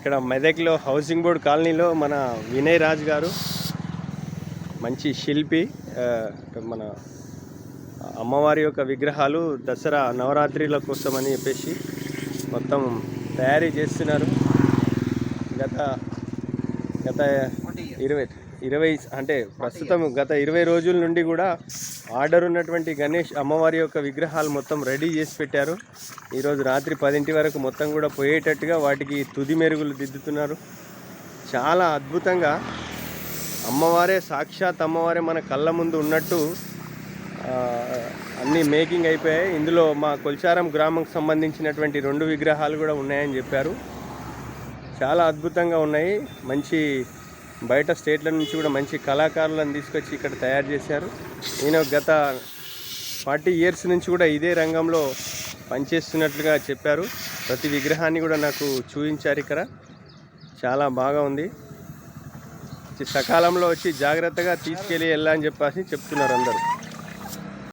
ఇక్కడ మెదక్లో housing board కాలనీలో మన వినయ్ రాజ్ గారు మంచి శిల్పి. మన అమ్మవారి యొక్క విగ్రహాలు దసరా నవరాత్రిల కోసం అని చెప్పేసి మొత్తం తయారీ చేస్తున్నారు. గత 20 అంటే ప్రస్తుతం గత 20 రోజుల నుండి కూడా ఆర్డర్ ఉన్నటువంటి గణేష్ అమ్మవారి యొక్క విగ్రహాలు మొత్తం రెడీ చేసి పెట్టారు. ఈరోజు రాత్రి 10 వరకు మొత్తం కూడా పోయేటట్టుగా వాటికి తుది మెరుగులు దిద్దుతున్నారు. చాలా అద్భుతంగా అమ్మవారే సాక్షాత్ అమ్మవారే మన కళ్ళ ముందు ఉన్నట్టు అన్నీ మేకింగ్ అయిపోయాయి. ఇందులో మా కొల్చారం గ్రామంకి సంబంధించినటువంటి 2 విగ్రహాలు కూడా ఉన్నాయని చెప్పారు. చాలా అద్భుతంగా ఉన్నాయి. మంచి బయట స్టేట్ల నుంచి కూడా మంచి కళాకారులను తీసుకొచ్చి ఇక్కడ తయారు చేశారు. నేను గత 40 ఇయర్స్ నుంచి కూడా ఇదే రంగంలో పనిచేస్తున్నట్లుగా చెప్పారు. ప్రతి విగ్రహాన్ని కూడా నాకు చూపించారు. ఇక్కడ చాలా బాగా ఉంది. సకాలంలో వచ్చి జాగ్రత్తగా తీసుకెళ్ళి వెళ్ళని చెప్పేసి చెప్తున్నారు అందరూ.